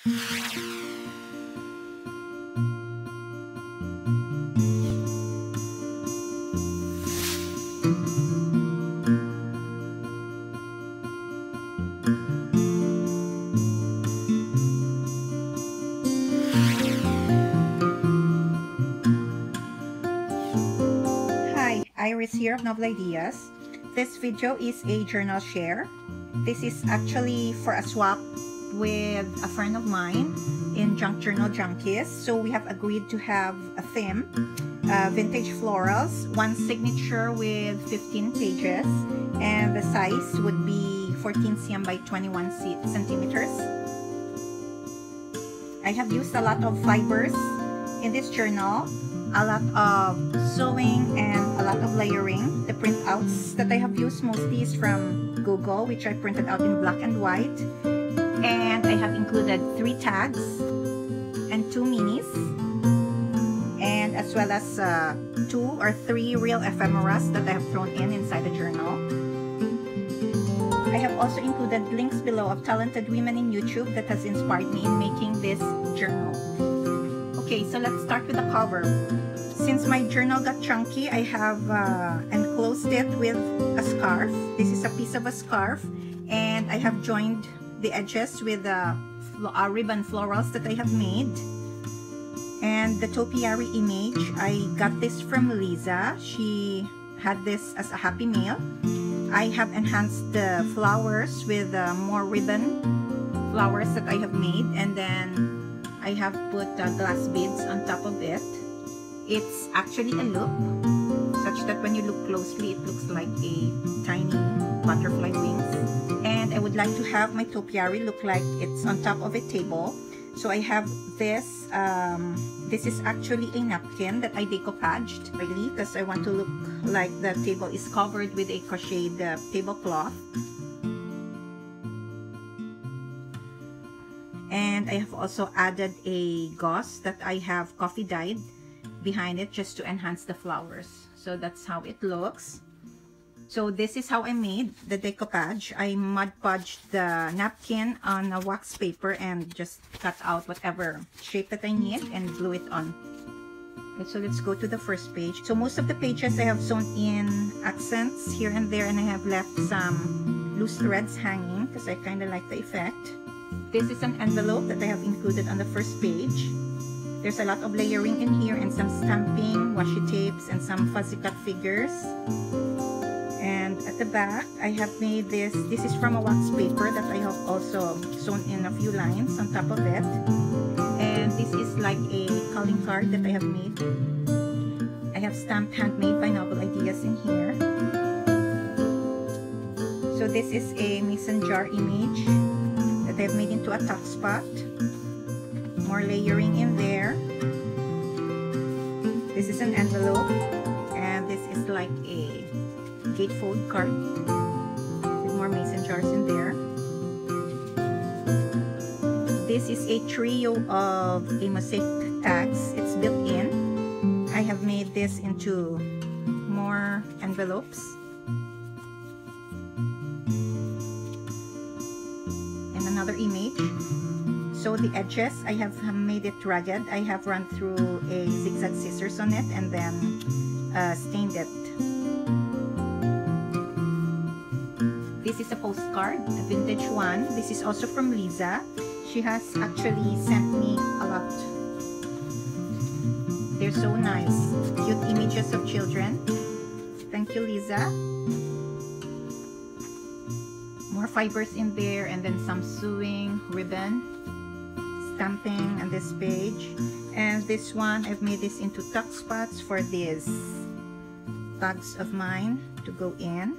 Hi, Iris here of Novel Ideas. This video is a journal share. This is actually for a swap with a friend of mine in Junk Journal Junkies. So we have agreed to have a theme, vintage florals, one signature with 15 pages, and the size would be 14 cm by 21 centimeters. I have used a lot of fibers in this journal, a lot of sewing and a lot of layering. The printouts that I have used mostly is from Google, which I printed out in black and white. And I have included 3 tags and 2 minis, and as well as 2 or 3 real ephemeras that I have thrown inside the journal. I have also included links below of talented women in YouTube that has inspired me in making this journal. Okay, so let's start with the cover. Since my journal got chunky, I have enclosed it with a scarf. This is a piece of a scarf, and I have joined the edges with ribbon florals that I have made. And the topiary image, I got this from Lisa. She had this as a happy mail. I have enhanced the flowers with more ribbon flowers that I have made, and then I have put glass beads on top of it. It's actually a loop, such that when you look closely, it looks like a tiny butterfly wings. And I would like to have my topiary look like it's on top of a table. So I have this. This is actually a napkin that I decoupaged, really, because I want to look like the table is covered with a crocheted tablecloth. And I have also added a gauze that I have coffee dyed behind it just to enhance the flowers. So that's how it looks. So this is how I made the decoupage. I Mod Podged the napkin on a wax paper and just cut out whatever shape that I need and glue it on. Okay, so let's go to the first page. So most of the pages I have sewn in accents here and there, and I have left some loose threads hanging because I kind of like the effect. This is an envelope that I have included on the first page. There's a lot of layering in here and some stamping, washi tapes, and some fuzzy cut figures. And at the back, I have made this. This is from a wax paper that I have also sewn in a few lines on top of it. And this is like a calling card that I have made. I have stamped Handmade by Novel Ideas in here. So this is a mason jar image that I've made into a tuck spot. More layering in there. This is an envelope, and this is like a gatefold card with more mason jars in there. This is a trio of a mosaic tags. It's built in. I have made this into more envelopes. And another image. So the edges, I have made it ragged. I have run through a zigzag scissors on it and then stained it. This is a postcard, a vintage one. This is also from Lisa. She has actually sent me a lot. They're so nice. Cute images of children. Thank you, Lisa. More fibers in there, and then some sewing, ribbon, stamping on this page. And this one, I've made this into tuck spots for these tags of mine to go in.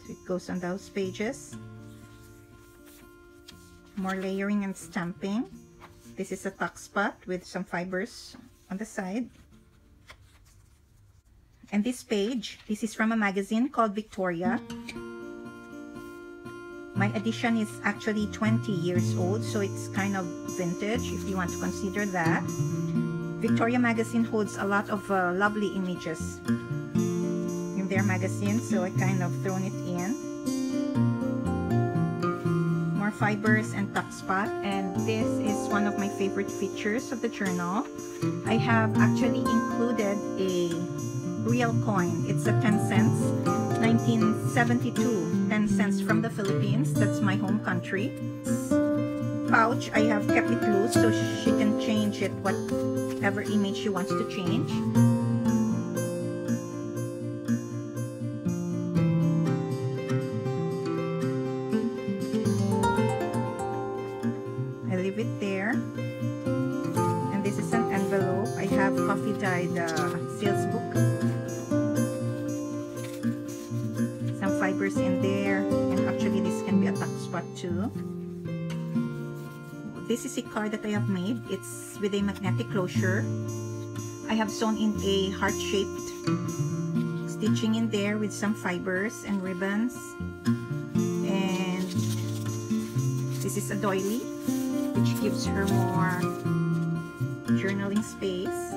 So it goes on those pages. More layering and stamping. This is a tuck spot with some fibers on the side. And this page, this is from a magazine called Victoria. My edition is actually 20 years old, so it's kind of vintage if you want to consider that. Victoria magazine holds a lot of lovely images in their magazine, so I kind of thrown it in. More fibers and tuck spot, and this is one of my favorite features of the journal. I have actually included a real coin. It's a 10 cents, 1972, 10 cents from the Philippines. That's my home country. Pouch, I have kept it loose so she can change it whatever image she wants to change. I leave it there, and this is an envelope. I have coffee dyed sales book, some fibers in there, and actually this can be a tuck spot too. This is a card that I have made. It's with a magnetic closure. I have sewn in a heart-shaped stitching in there with some fibers and ribbons. And this is a doily, which gives her more journaling space.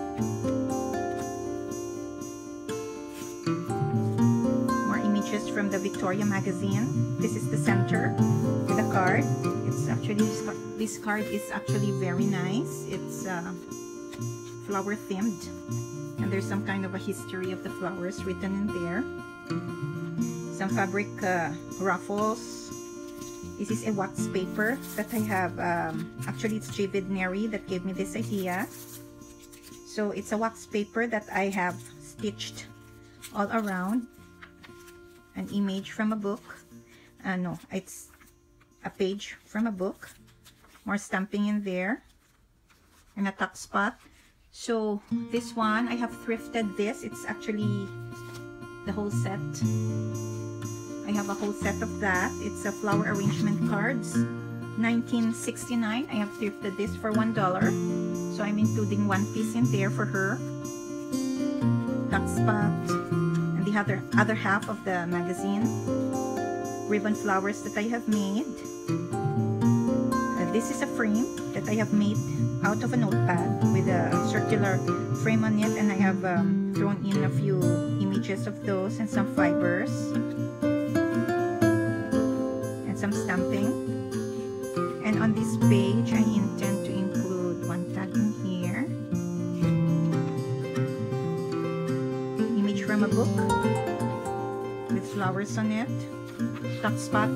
More images from the Victoria magazine. This is the center with a card. It's actually, this card is actually very nice. It's flower themed, and there's some kind of a history of the flowers written in there. Some fabric ruffles. This is a wax paper that I have. Actually, it's Jibid Neary that gave me this idea. So it's a wax paper that I have stitched all around. An image from a book. No, it's a page from a book. More stamping in there, and a tuck spot. So this one, I have thrifted this. It's actually the whole set. I have a whole set of that. It's a flower arrangement cards, 1969. I have thrifted this for $1, so I'm including one piece in there for her. Tuck spot, and the other half of the magazine. Ribbon flowers that I have made. This is a frame that I have made out of a notepad with a circular frame on it, and I have thrown in a few images of those and some fibers and some stamping. And on this page, I intend to include one tag in here. Image from a book with flowers on it, tuck spot,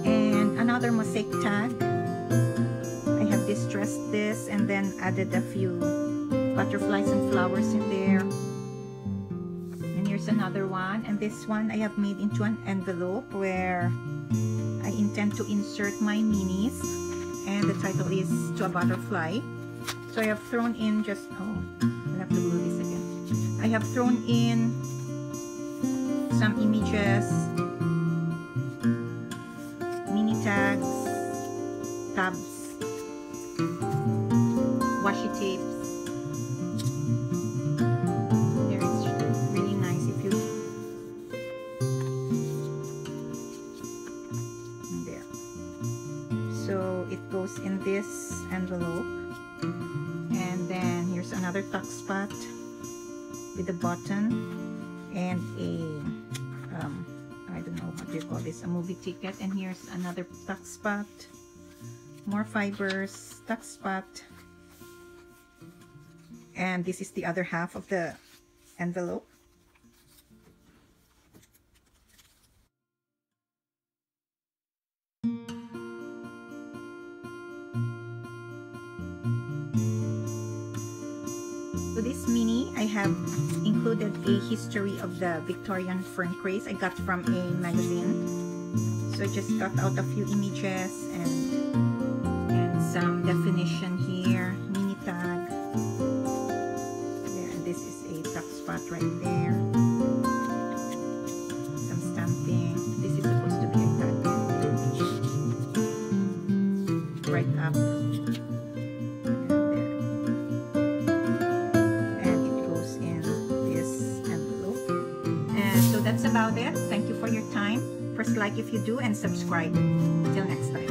and another mosaic tag. I have distressed this and then added a few butterflies and flowers in there. And here's another one, and this one I have made into an envelope where I intend to insert my minis, and the title is To a Butterfly. So I have thrown in just, I'll have to glue this again. I have thrown in some images, mini tags, tabs, washi tapes. There, it's really nice if you there. So it goes in this envelope, and then here's another tuck spot with a button and a I don't know what do you call this, a movie ticket. And here's another tuck spot, more fibers, tuck spot, and this is the other half of the envelope. So this mini, I have included a history of the Victorian fern craze I got from a magazine. So I just cut out a few images and some definition here, mini tag. There, and this is a tuck spot right there. Some stamping. This is supposed to be a tag. Right up. That's about it. Thank you for your time. Press like if you do, and subscribe. Till next time.